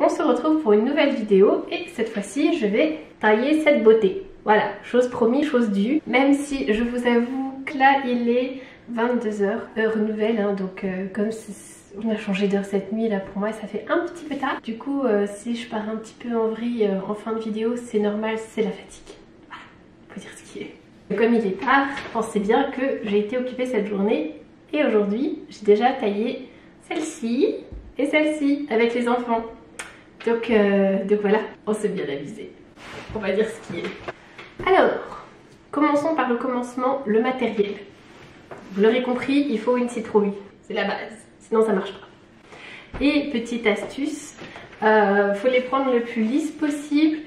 on se retrouve pour une nouvelle vidéo et cette fois-ci je vais tailler cette beauté. Voilà, chose promis, chose due. Même si je vous avoue que là il est 22h, heure nouvelle, hein, donc comme on a changé d'heure cette nuit, là pour moi ça fait un petit peu tard. Du coup si je pars un petit peu en vrille en fin de vidéo, c'est normal, c'est la fatigue. Voilà, faut dire ce qui est. Comme il est tard, pensez bien que j'ai été occupée cette journée et aujourd'hui j'ai déjà taillé celle-ci et celle-ci avec les enfants. Donc voilà, on s'est bien amusé. On va dire ce qui est. Alors, commençons par le commencement, le matériel. Vous l'aurez compris, il faut une citrouille. C'est la base, sinon ça marche pas. Et petite astuce, faut les prendre le plus lisse possible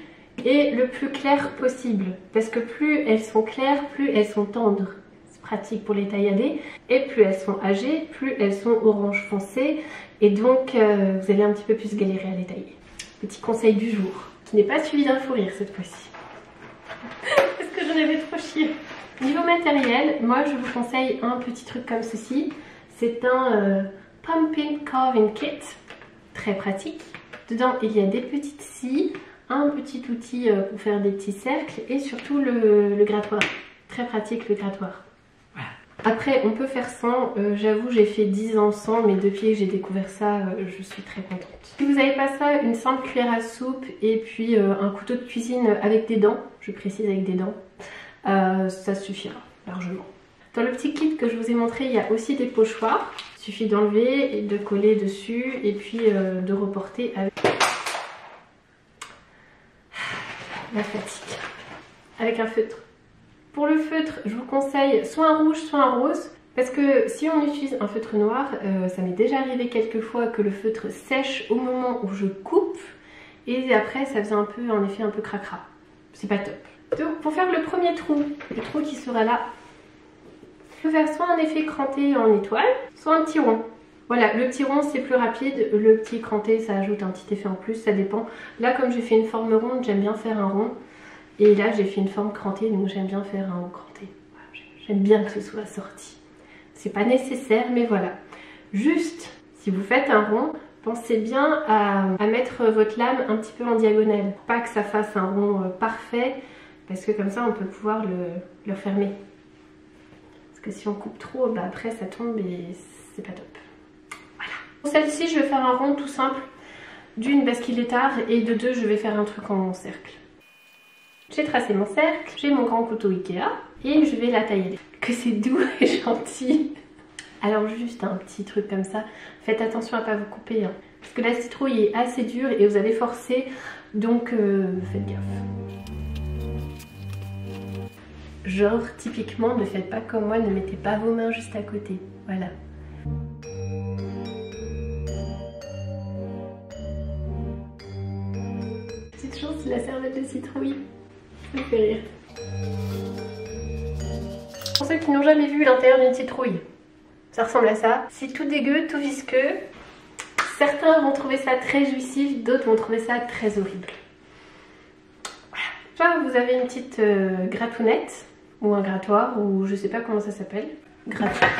et le plus clair possible. Parce que plus elles sont claires, plus elles sont tendres. C'est pratique pour les taillader. Et plus elles sont âgées, plus elles sont orange foncé. Et donc vous allez un petit peu plus galérer à les tailler. Petit conseil du jour, qui n'est pas suivi d'un fou rire cette fois-ci. Parce que j'en avais trop chier. Niveau matériel, moi je vous conseille un petit truc comme ceci. C'est un Pumpkin Carving Kit, très pratique. Dedans il y a des petites scies, un petit outil pour faire des petits cercles et surtout le grattoir. Très pratique le grattoir. Voilà. Après on peut faire sans, j'avoue j'ai fait 10 ans sans, mais depuis que j'ai découvert ça je suis très contente. Si vous n'avez pas ça, une simple cuillère à soupe et puis un couteau de cuisine avec des dents, je précise avec des dents, ça suffira largement. Dans le petit kit que je vous ai montré, il y a aussi des pochoirs. Il suffit d'enlever et de coller dessus et puis de reporter avec la fatigue. Avec un feutre. Pour le feutre, je vous conseille soit un rouge, soit un rose. Parce que si on utilise un feutre noir, ça m'est déjà arrivé quelques fois que le feutre sèche au moment où je coupe. Et après, ça faisait un effet un peu cracra. C'est pas top. Donc pour faire le premier trou, le trou qui sera là, je peux faire soit un effet cranté en étoile, soit un petit rond. Voilà, le petit rond c'est plus rapide, le petit cranté ça ajoute un petit effet en plus, ça dépend. Là comme j'ai fait une forme ronde, j'aime bien faire un rond. Et là j'ai fait une forme crantée, donc j'aime bien faire un haut cranté. Voilà, j'aime bien que ce soit sorti. C'est pas nécessaire, mais voilà. Juste, si vous faites un rond, pensez bien à mettre votre lame un petit peu en diagonale. Pas que ça fasse un rond parfait, parce que comme ça on peut pouvoir le fermer. Parce que si on coupe trop, bah après ça tombe et c'est pas top. Voilà. Pour celle-ci je vais faire un rond tout simple. D'une parce qu'il est tard et de deux je vais faire un truc en cercle. J'ai tracé mon cercle, j'ai mon grand couteau Ikea et je vais la tailler. Que c'est doux et gentil. Alors juste un petit truc comme ça, faites attention à pas vous couper. Hein. Parce que la citrouille est assez dure et vous allez forcer, donc faites gaffe. Genre, typiquement, ne faites pas comme moi, ne mettez pas vos mains juste à côté. Voilà. Petite chance, c'est la serviette de citrouille. Ça me fait rire. Pour ceux qui n'ont jamais vu l'intérieur d'une citrouille, ça ressemble à ça. C'est tout dégueu, tout visqueux. Certains vont trouver ça très jouissif, d'autres vont trouver ça très horrible. Voilà. Soit vous avez une petite gratounette. Ou un grattoir, ou je sais pas comment ça s'appelle. Grattoir.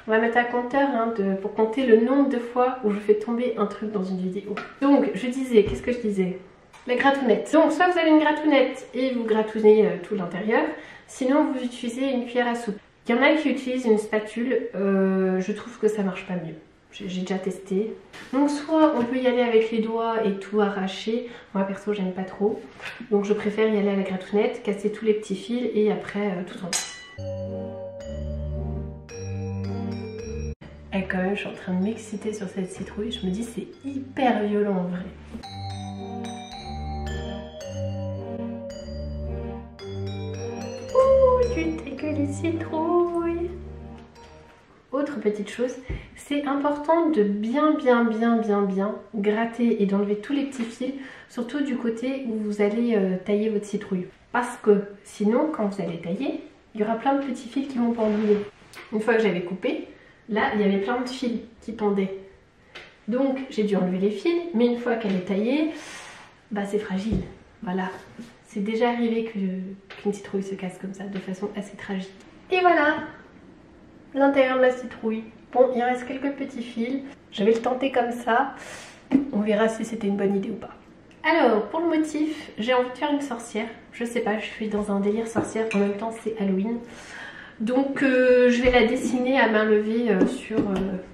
On va mettre un compteur hein, pour compter le nombre de fois où je fais tomber un truc dans une vidéo. Donc je disais, qu'est-ce que je disais? La gratounette. Donc soit vous avez une gratounette et vous gratounez tout l'intérieur, sinon vous utilisez une cuillère à soupe. Il y en a qui utilisent une spatule, je trouve que ça marche pas mieux. J'ai déjà testé. Donc soit on peut y aller avec les doigts et tout arracher. Moi perso j'aime pas trop. Donc je préfère y aller à la gratounette, casser tous les petits fils et après tout en bas. Et quand même je suis en train de m'exciter sur cette citrouille. Je me dis c'est hyper violent en vrai. Ouh, tu t'es que les citrouilles. Autre petite chose, c'est important de bien gratter et d'enlever tous les petits fils, surtout du côté où vous allez tailler votre citrouille. Parce que sinon, quand vous allez tailler, il y aura plein de petits fils qui vont pendouiller. Une fois que j'avais coupé, là, il y avait plein de fils qui pendaient. Donc, j'ai dû enlever les fils, mais une fois qu'elle est taillée, bah c'est fragile. Voilà, c'est déjà arrivé qu'une citrouille se casse comme ça, de façon assez tragique. Et voilà l'intérieur de la citrouille. Bon, il reste quelques petits fils. Je vais le tenter comme ça. On verra si c'était une bonne idée ou pas. Alors pour le motif, j'ai envie de faire une sorcière. Je sais pas, je suis dans un délire sorcière. En même temps c'est Halloween. Donc je vais la dessiner à main levée sur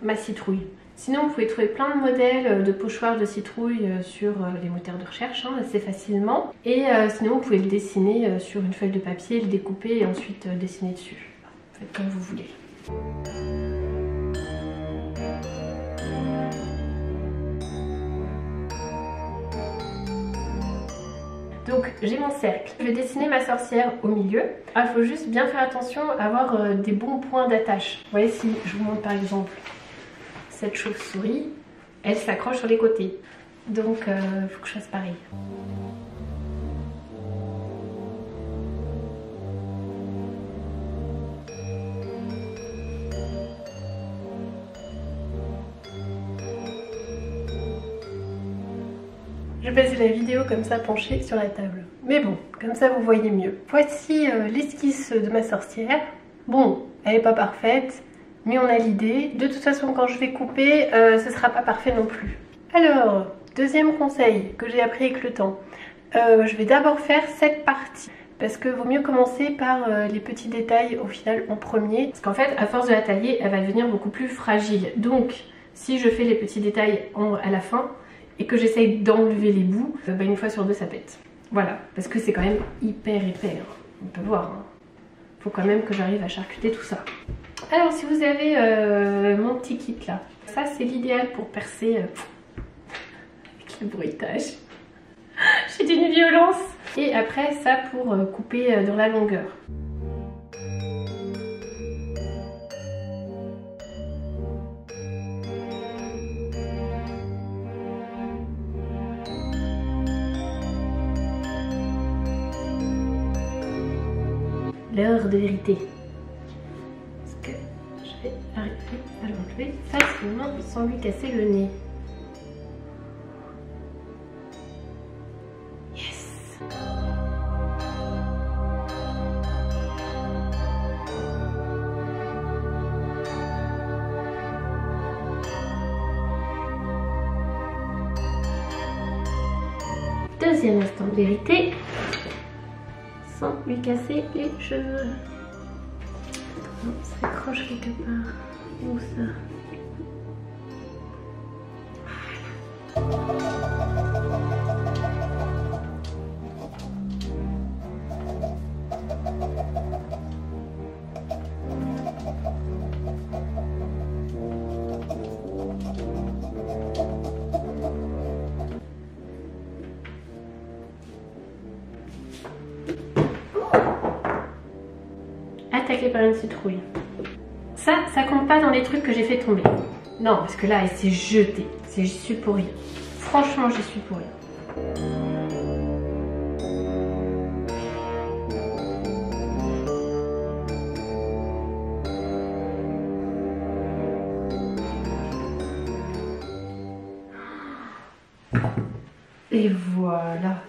ma citrouille. Sinon vous pouvez trouver plein de modèles de pochoirs de citrouille sur les moteurs de recherche assez facilement. Et sinon vous pouvez le dessiner sur une feuille de papier, le découper et ensuite dessiner dessus. Faites comme vous voulez. Donc j'ai mon cercle, je vais dessiner ma sorcière au milieu. Il faut juste bien faire attention à avoir des bons points d'attache. Vous voyez, si je vous montre par exemple cette chauve-souris, elle s'accroche sur les côtés. Donc il faut que je fasse pareil. Je vais passer la vidéo comme ça penchée sur la table. Mais bon, comme ça vous voyez mieux. Voici l'esquisse de ma sorcière. Bon, elle n'est pas parfaite, mais on a l'idée. De toute façon, quand je vais couper, ce sera pas parfait non plus. Alors, deuxième conseil que j'ai appris avec le temps. Je vais d'abord faire cette partie. Parce que vaut mieux commencer par les petits détails au final en premier. Parce qu'en fait, à force de la tailler, elle va devenir beaucoup plus fragile. Donc, si je fais les petits détails à la fin, et que j'essaye d'enlever les bouts, une fois sur deux ça pète. Voilà, parce que c'est quand même hyper épais, on peut voir. Faut quand même que j'arrive à charcuter tout ça. Alors si vous avez mon petit kit là, ça c'est l'idéal pour percer avec le bruitage. J'ai d'une violence. Et après ça pour couper dans la longueur. L'heure de vérité. Est-ce que je vais arriver à l'enlever facilement sans lui casser le nez? Yes! Deuxième instant de vérité. Sans lui casser les cheveux. Non, ça accroche quelque part. Où ça? Attaqué par une citrouille. Ça compte pas dans les trucs que j'ai fait tomber. Non, parce que là, elle s'est jetée. J'y suis pour rien. Franchement, j'y suis pour rien. Et voilà.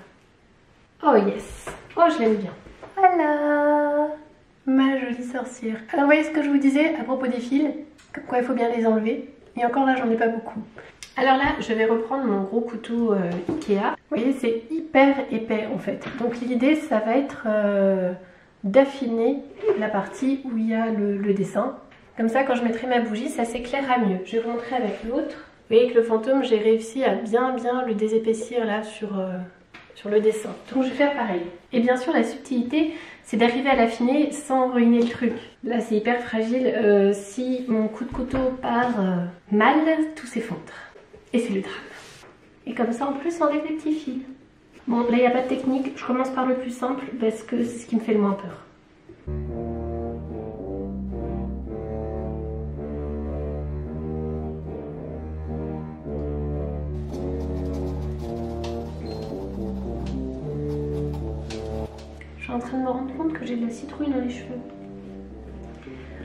Oh yes. Oh, je l'aime bien. Voilà. Ma jolie sorcière. Alors vous voyez ce que je vous disais à propos des fils, comme quoi il faut bien les enlever. Et encore là j'en ai pas beaucoup. Alors là je vais reprendre mon gros couteau Ikea. Vous voyez c'est hyper épais en fait. Donc l'idée ça va être d'affiner la partie où il y a le dessin. Comme ça quand je mettrai ma bougie ça s'éclairera mieux. Je vais vous montrer avec l'autre. Vous voyez que le fantôme j'ai réussi à bien le désépaissir là sur le dessin. Donc je vais faire pareil. Et bien sûr la subtilité c'est d'arriver à l'affiner sans ruiner le truc. Là c'est hyper fragile, si mon coup de couteau part mal, tout s'effondre. Et c'est le drame. Et comme ça en plus on enlève les petits fils. Bon là il n'y a pas de technique, je commence par le plus simple parce que c'est ce qui me fait le moins peur. Je suis en train de me rendre compte que j'ai de la citrouille dans les cheveux.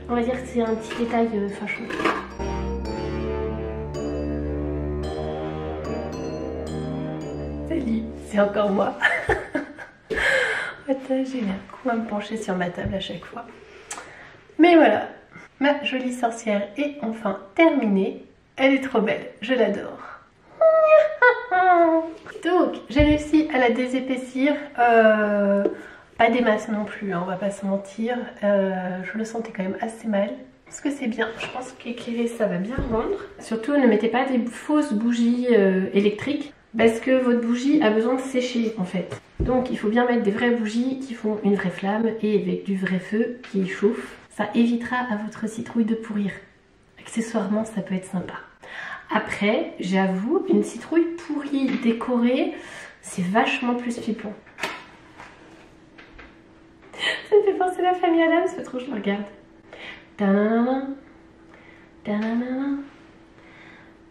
On va dire que c'est un petit détail fâcheux. Salut, c'est encore moi. Attends, j'ai un coup à me pencher sur ma table à chaque fois. Mais voilà, ma jolie sorcière est enfin terminée. Elle est trop belle, je l'adore. Donc j'ai réussi à la désépaissir, pas des masses non plus, hein, on va pas se mentir. Je le sentais quand même assez mal. Parce que c'est bien, je pense qu'éclairer ça va bien rendre. Surtout ne mettez pas des fausses bougies électriques, parce que votre bougie a besoin de sécher en fait. Donc il faut bien mettre des vraies bougies qui font une vraie flamme et avec du vrai feu qui chauffe. Ça évitera à votre citrouille de pourrir. Accessoirement ça peut être sympa. Après, j'avoue, une citrouille pourrie décorée, c'est vachement plus flippant. Ça me fait penser à la famille Adams, c'est trop, je le regarde. Ta-na-na-na, ta-na-na-na,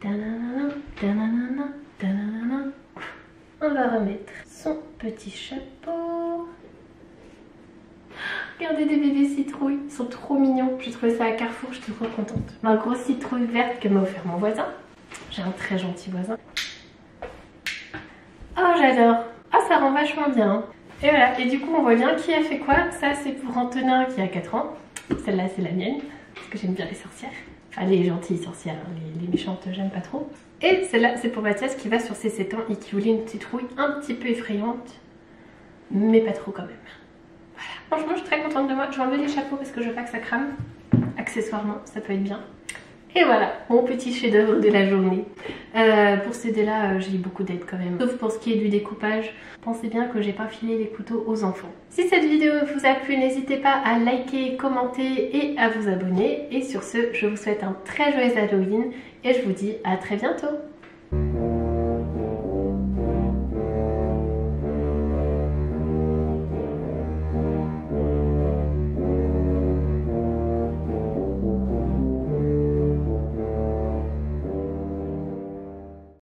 ta-na-na-na, ta-na-na-na, ta-na-na-na. On va remettre son petit chapeau. Regardez des bébés citrouilles, ils sont trop mignons. J'ai trouvé ça à Carrefour, j'étais trop contente. Ma grosse citrouille verte que m'a offert mon voisin. J'ai un très gentil voisin. Oh j'adore. Ah ça rend vachement bien. Et voilà, et du coup on voit bien qui a fait quoi. Ça c'est pour Antonin qui a 4 ans. Celle-là c'est la mienne, parce que j'aime bien les sorcières. Enfin les gentilles sorcières, hein. Les méchantes j'aime pas trop. Et celle-là c'est pour Mathias qui va sur ses 7 ans et qui voulait une citrouille un petit peu effrayante. Mais pas trop quand même. Voilà. Franchement je suis très contente de moi. Je vais enlever les chapeaux parce que je veux pas que ça crame. Accessoirement ça peut être bien. Et voilà, mon petit chef-d'œuvre de la journée. Pour ces dés-là, j'ai eu beaucoup d'aide quand même. Sauf pour ce qui est du découpage. Pensez bien que j'ai pas filé les couteaux aux enfants. Si cette vidéo vous a plu, n'hésitez pas à liker, commenter et à vous abonner. Et sur ce, je vous souhaite un très joyeux Halloween et je vous dis à très bientôt.